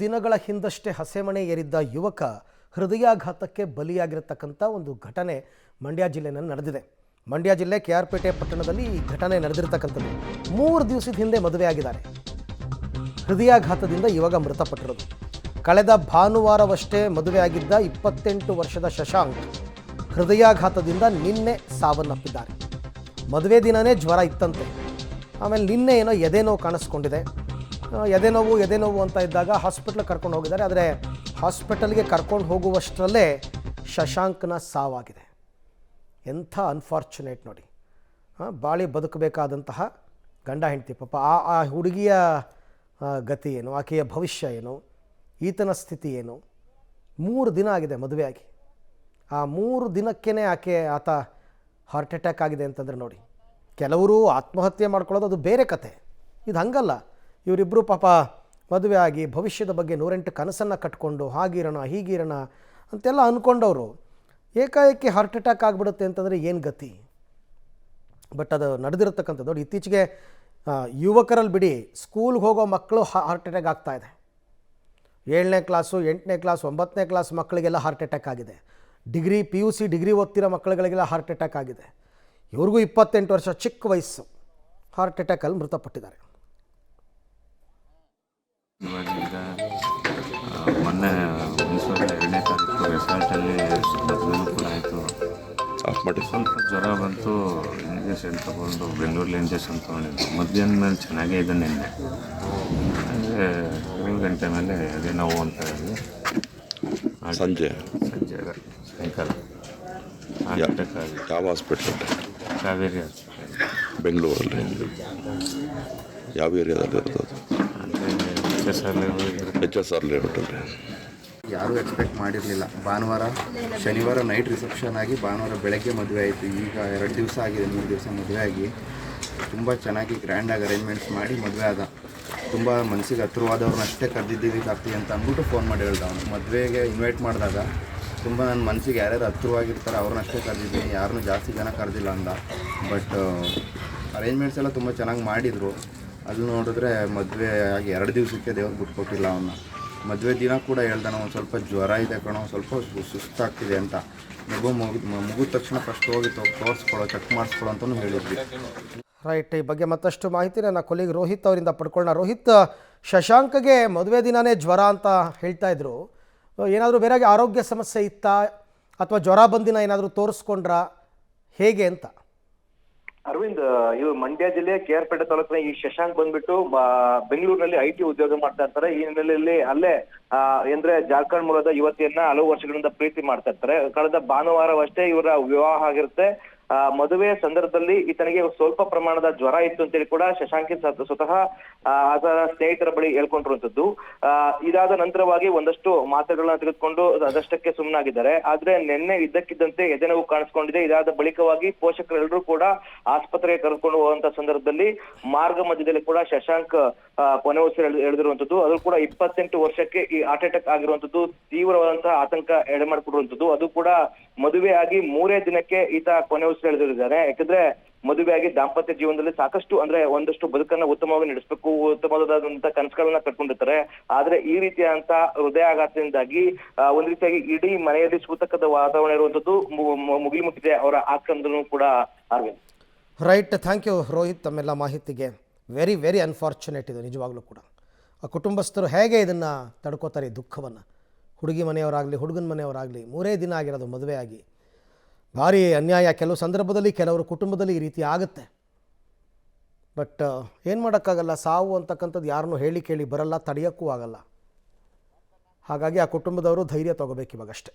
ದಿನಗಳ ಹಿಂದಷ್ಟೇ ಹಸೆಮಣೆ ಏರಿದ್ದ ಯುವಕ ಹೃದಯಾಘಾತಕ್ಕೆ ಬಲಿಯಾಗಿರತಕ್ಕಂಥ ಒಂದು ಘಟನೆ ಮಂಡ್ಯ ಜಿಲ್ಲೆಯಲ್ಲಿ ನಡೆದಿದೆ. ಮಂಡ್ಯ ಜಿಲ್ಲೆ ಕೆಆರ್ಪೇಟೆ ಪಟ್ಟಣದಲ್ಲಿ ಈ ಘಟನೆ ನಡೆದಿರತಕ್ಕಂಥದ್ದು. 3 ದಿವಸದ ಹಿಂದೆ ಮದುವೆ ಆಗಿದ್ದಾರೆ. ಹೃದಯಾಘಾತದಿಂದ ಯುವಕ ಮೃತಪಟ್ಟಿರೋದು. ಕಳೆದ ಭಾನುವಾರವಷ್ಟೇ ಮದುವೆ ಆಗಿದ್ದ 28 ವರ್ಷದ ಶಶಾಂಕ್ ಹೃದಯಾಘಾತದಿಂದ ನಿನ್ನೆ ಸಾವನ್ನಪ್ಪಿದ್ದಾರೆ. ಮದುವೆ ದಿನನೇ ಜ್ವರ ಇತ್ತಂತೆ. ಆಮೇಲೆ ನಿನ್ನೆ ಏನೋ ಎದೆನೋವು ಕಾಣಿಸ್ಕೊಂಡಿದೆ. ಎದೆನೋವು ಅಂತ ಇದ್ದಾಗ ಹಾಸ್ಪಿಟ್ಲಿಗೆ ಕರ್ಕೊಂಡು ಹೋಗಿದ್ದಾರೆ. ಆದರೆ ಹಾಸ್ಪಿಟಲ್ಗೆ ಕರ್ಕೊಂಡು ಹೋಗುವಷ್ಟರಲ್ಲೇ ಶಶಾಂಕ್ನ ಸಾವಾಗಿದೆ. ಎಂಥ ಅನ್ಫಾರ್ಚುನೇಟ್ ನೋಡಿ. ಬಾಳಿ ಬದುಕಬೇಕಾದಂತಹ ಗಂಡ ಹೆಂಡತಿ, ಪಾಪ ಆ ಹುಡುಗಿಯ ಗತಿ ಏನು, ಆಕೆಯ ಭವಿಷ್ಯ ಏನು, ಈತನ ಸ್ಥಿತಿ ಏನು. 3 ದಿನ ಆಗಿದೆ ಮದುವೆಯಾಗಿ. ಆ 3 ದಿನಕ್ಕೇ ಆತ ಹಾರ್ಟ್ ಅಟ್ಯಾಕ್ ಆಗಿದೆ ಅಂತಂದರೆ ನೋಡಿ. ಕೆಲವರು ಆತ್ಮಹತ್ಯೆ ಮಾಡ್ಕೊಳ್ಳೋದು ಅದು ಬೇರೆ ಕತೆ. ಇದು ಹಂಗಲ್ಲ. ಇವರಿಬ್ಬರು ಪಾಪ ಮದುವೆ ಆಗಿ ಭವಿಷ್ಯದ ಬಗ್ಗೆ 108 ಕನಸನ್ನು ಕಟ್ಕೊಂಡು ಹಾಗಿರೋಣ ಹೀಗಿರೋಣ ಅಂತೆಲ್ಲ ಅಂದ್ಕೊಂಡವರು ಏಕಾಏಕಿ ಹಾರ್ಟ್ ಅಟ್ಯಾಕ್ ಆಗಿಬಿಡುತ್ತೆ ಅಂತಂದರೆ ಏನು ಗತಿ. ಬಟ್ ಅದು ನಡೆದಿರತಕ್ಕಂಥದ್ದು ನೋಡಿ. ಇತ್ತೀಚೆಗೆ ಯುವಕರಲ್ಲಿ ಬಿಡಿ, ಸ್ಕೂಲ್ಗೆ ಹೋಗೋ ಮಕ್ಕಳು ಹಾರ್ಟ್ ಅಟ್ಯಾಕ್ ಆಗ್ತಾಯಿದೆ. 7ನೇ ಕ್ಲಾಸು 8ನೇ ಕ್ಲಾಸ್ 9ನೇ ಕ್ಲಾಸ್ ಮಕ್ಕಳಿಗೆಲ್ಲ ಹಾರ್ಟ್ ಅಟ್ಯಾಕ್ ಆಗಿದೆ. PUC ಡಿಗ್ರಿ ಓದ್ತಿರೋ ಮಕ್ಕಳುಗಳಿಗೆಲ್ಲ ಹಾರ್ಟ್ ಅಟ್ಯಾಕ್ ಆಗಿದೆ. ಇವ್ರಿಗೂ 28 ವರ್ಷ ಚಿಕ್ಕ ವಯಸ್ಸು ಹಾರ್ಟ್ ಅಟ್ಯಾಕಲ್ಲಿ ಮೃತಪಟ್ಟಿದ್ದಾರೆ. ಇವಾಗ ಮೊನ್ನೆ 2ನೇ ತಾರೀಕು ರೆಸಾರ್ಟಲ್ಲಿ ಮದುವೆನೂ ಕೂಡ ಆಯಿತು. ಸ್ವಲ್ಪ ಜ್ವರ ಬಂತು, ಇಂಜೆಕ್ಷನ್ ತೊಗೊಂಡು ಬೆಂಗಳೂರಲ್ಲಿ ಇಂಜೆಕ್ಷನ್ ತೊಗೊಂಡಿದ್ದು. ಮಧ್ಯಾಹ್ನ ಮೇಲೆ ಚೆನ್ನಾಗೇ ಇದೆ. ನಿನ್ನೆ ಅಂದರೆ 7 ಗಂಟೆ ಮೇಲೆ ಅದೇ ನೋವು ಅಂತ ಹೇಳಿ ಸಂಜೆ ಸಾಯಂಕಾಲ ಹಾರ್ಟ್ ಅಟ್ಯಾಕ್ ಆಗಿದೆ. ಯಾವ ಹಾಸ್ಪಿಟ್ಲ್? ಕಾವೇರಿ ಹಾಸ್ಪಿಟಲ್, ಬೆಂಗಳೂರಲ್ಲಿ. ಯಾವ ಏರಿಯಾದಲ್ಲಿ ಇರ್ತದೆ? HSR ಲೇಔಟಲ್ಲಿ. ಯಾರೂ ಎಕ್ಸ್ಪೆಕ್ಟ್ ಮಾಡಿರಲಿಲ್ಲ. ಭಾನುವಾರ ಶನಿವಾರ ನೈಟ್ ರಿಸೆಪ್ಷನ್ ಆಗಿ ಭಾನುವಾರ ಬೆಳಗ್ಗೆ ಮದುವೆ ಆಯಿತು. ಈಗ 2 ದಿವಸ ಆಗಿದೆ, 3 ದಿವಸ ಮದುವೆ ಆಗಿ ತುಂಬ ಚೆನ್ನಾಗಿ ಗ್ರ್ಯಾಂಡಾಗಿ ಅರೇಂಜ್ಮೆಂಟ್ಸ್ ಮಾಡಿ ಮದುವೆ ಆದ. ತುಂಬ ಮನಸ್ಸಿಗೆ ಹತ್ತಿರವಾದವ್ರನ್ನಷ್ಟೇ ಕರೆದಿದ್ದೀವಿ ಕಾರ್ತಿ ಅಂತ ಅಂದ್ಬಿಟ್ಟು ಫೋನ್ ಮಾಡಿ ಹೇಳ್ದ. ಅವನು ಮದುವೆಗೆ ಇನ್ವೈಟ್ ಮಾಡಿದಾಗ ತುಂಬ ನನ್ನ ಮನಸ್ಸಿಗೆ ಯಾರ್ಯಾರು ಹತ್ತಿರವಾಗಿರ್ತಾರೆ ಅವ್ರನ್ನಷ್ಟೇ ಕರೆದಿದ್ದೀನಿ, ಯಾರನ್ನೂ ಜಾಸ್ತಿ ಜನ ಕರೆದಿಲ್ಲ ಅಂದ. ಬಟ್ ಅರೇಂಜ್ಮೆಂಟ್ಸ್ ಎಲ್ಲ ತುಂಬ ಚೆನ್ನಾಗಿ ಮಾಡಿದರು. ಅಲ್ಲಿ ನೋಡಿದ್ರೆ ಮದುವೆ ಆಗಿ 2 ದಿವಸಕ್ಕೆ ದೇವ್ರು ಬಿಟ್ಕೊಟ್ಟಿಲ್ಲ ಅವನ್ನ. ಮದುವೆ ದಿನ ಕೂಡ ಹೇಳ್ದೆ, ನಾವು ಒಂದು ಸ್ವಲ್ಪ ಜ್ವರ ಇದೆ ಕಣೋ, ಸ್ವಲ್ಪ ಸುಸ್ತಾಗ್ತಿದೆ ಅಂತ. ಮುಗಿದ ತಕ್ಷಣ ಫಸ್ಟ್ ಹೋಗಿ ತೋರಿಸ್ಕೊಳ್ಳೋ, ಚೆಕ್ ಮಾಡಿಸ್ಕೊಳ್ಳೋ ಅಂತಲೂ ಹೇಳಿದ್ವಿ. ರೈಟ್. ಈ ಬಗ್ಗೆ ಮತ್ತಷ್ಟು ಮಾಹಿತಿ ನನ್ನ ಕೊಲೀಗ್ ರೋಹಿತ್ ಅವರಿಂದ ಪಡ್ಕೊಳ್ಳೋಣ. ರೋಹಿತ್, ಶಶಾಂಕ್ಗೆ ಮದುವೆ ದಿನವೇ ಜ್ವರ ಅಂತ ಹೇಳ್ತಾ ಇದ್ರು. ಏನಾದರೂ ಬೇರೆ ಆರೋಗ್ಯ ಸಮಸ್ಯೆ ಇತ್ತಾ ಅಥವಾ ಜ್ವರ ಬಂದಿನ ಏನಾದರೂ ತೋರಿಸ್ಕೊಂಡ್ರಾ, ಹೇಗೆ ಅಂತ? ಅರವಿಂದ್, ಇವು ಮಂಡ್ಯ ಜಿಲ್ಲೆ ಕೆಆರ್ಪೇಟೆ ತಾಲೂಕಿನ ಈ ಶಶಾಂಕ್ ಬಂದ್ಬಿಟ್ಟು ಬೆಂಗಳೂರಿನಲ್ಲಿ IT ಉದ್ಯೋಗ ಮಾಡ್ತಾ ಇರ್ತಾರೆ. ಈ ಹಿನ್ನೆಲೆಯಲ್ಲಿ ಅಲ್ಲೇ ಅಂದ್ರೆ ಜಾರ್ಖಂಡ್ ಮೂಲದ ಯುವತಿಯನ್ನ ಹಲವು ವರ್ಷಗಳಿಂದ ಪ್ರೀತಿ ಮಾಡ್ತಾ ಇರ್ತಾರೆ. ಕಳೆದ ಭಾನುವಾರವಷ್ಟೇ ಇವರ ವಿವಾಹ ಆಗಿರುತ್ತೆ. ಮದುವೆ ಸಂದರ್ಭದಲ್ಲಿ ಈತನಿಗೆ ಸ್ವಲ್ಪ ಪ್ರಮಾಣದ ಜ್ವರ ಇತ್ತು ಅಂತೇಳಿ ಕೂಡ ಶಶಾಂಕಿ ಸ್ವತಃ ಆತನ ಸ್ನೇಹಿತರ ಬಳಿ ಹೇಳ್ಕೊಂಡಿರುವಂತದ್ದು. ಇದಾದ ನಂತರವಾಗಿ ಒಂದಷ್ಟು ಮಾತ್ರೆಗಳನ್ನ ತೆಗೆದುಕೊಂಡು ಅದಷ್ಟಕ್ಕೆ ಸುಮ್ಮನಾಗಿದ್ದಾರೆ. ಆದ್ರೆ ನಿನ್ನೆ ಇದ್ದಕ್ಕಿದ್ದಂತೆ ಎದೆನೋವು ಕಾಣಿಸ್ಕೊಂಡಿದೆ. ಇದಾದ ಬಳಿಕವಾಗಿ ಪೋಷಕರೆಲ್ಲರೂ ಕೂಡ ಆಸ್ಪತ್ರೆಗೆ ಕರೆದುಕೊಂಡು ಹೋಗುವಂತ ಸಂದರ್ಭದಲ್ಲಿ ಮಾರ್ಗ ಮಧ್ಯದಲ್ಲಿ ಕೂಡ ಶಶಾಂಕ್ ಕೊನೆ ಉಸಿರು ಎಳೆದಿರುವಂತದ್ದು. ಅದು ಕೂಡ 28 ವರ್ಷಕ್ಕೆ ಈ ಹಾರ್ಟ್ ಅಟ್ಯಾಕ್ ಆಗಿರುವಂತದ್ದು ತೀವ್ರವಾದಂತಹ ಆತಂಕ ಎಡೆ ಮಾಡಿಕೊಡುವಂತದ್ದು. ಅದು ಕೂಡ ಮದುವೆ ಆಗಿ 3 ದಿನಕ್ಕೆ ಈತ ಕೊನೆ ಉಸಿರು ಎಳೆದಿದ್ದಾರೆ. ಯಾಕಂದ್ರೆ ಮದುವೆಯಾಗಿ ದಾಂಪತ್ಯ ಜೀವನದಲ್ಲಿ ಸಾಕಷ್ಟು ಅಂದ್ರೆ ಒಂದಷ್ಟು ಬದುಕನ್ನ ಉತ್ತಮವಾಗಿ ನಡೆಸಬೇಕು, ಉತ್ತಮವಾದಂತಹ ಕನಸುಗಳನ್ನ ಕಟ್ಕೊಂಡಿರ್ತಾರೆ. ಆದ್ರೆ ಈ ರೀತಿಯಾದಂತ ಹೃದಯಾಘಾತದಿಂದಾಗಿ ಒಂದ್ ರೀತಿಯಾಗಿ ಇಡೀ ಮನೆಯಲ್ಲಿ ಸೂತಕದ ವಾತಾವರಣ ಇರುವಂತದ್ದು ಮುಗಿಮುಟ್ಟಿದೆ ಅವರ ಆಸ್ಕಂದನೂ ಕೂಡ. Arvind, right. Thank you Rohit, ತಮ್ಮೆಲ್ಲ ಮಾಹಿತಿಗೆ. ವೆರಿ ವೆರಿ ಅನ್ಫಾರ್ಚುನೇಟ್ ಇದು ನಿಜವಾಗ್ಲೂ ಕೂಡ. ಆ ಕುಟುಂಬಸ್ಥರು ಹೇಗೆ ಇದನ್ನು ತಡ್ಕೋತಾರೆ ಈ ದುಃಖವನ್ನು? ಹುಡುಗಿ ಮನೆಯವರಾಗಲಿ ಹುಡುಗನ ಮನೆಯವರಾಗಲಿ 3 ದಿನ ಆಗಿರೋದು ಮದುವೆಯಾಗಿ. ಭಾರಿ ಅನ್ಯಾಯ. ಕೆಲವು ಸಂದರ್ಭದಲ್ಲಿ ಕೆಲವರು ಕುಟುಂಬದಲ್ಲಿ ಈ ರೀತಿ ಆಗುತ್ತೆ. ಬಟ್ ಏನು ಮಾಡೋಕ್ಕಾಗಲ್ಲ. ಸಾವು ಅಂತಕ್ಕಂಥದ್ದು ಯಾರನ್ನೂ ಹೇಳಿ ಕೇಳಿ ಬರಲ್ಲ, ತಡೆಯೋಕ್ಕೂ ಆಗಲ್ಲ. ಹಾಗಾಗಿ ಆ ಕುಟುಂಬದವರು ಧೈರ್ಯ ತೊಗೋಬೇಕು ಇವಾಗಷ್ಟೇ.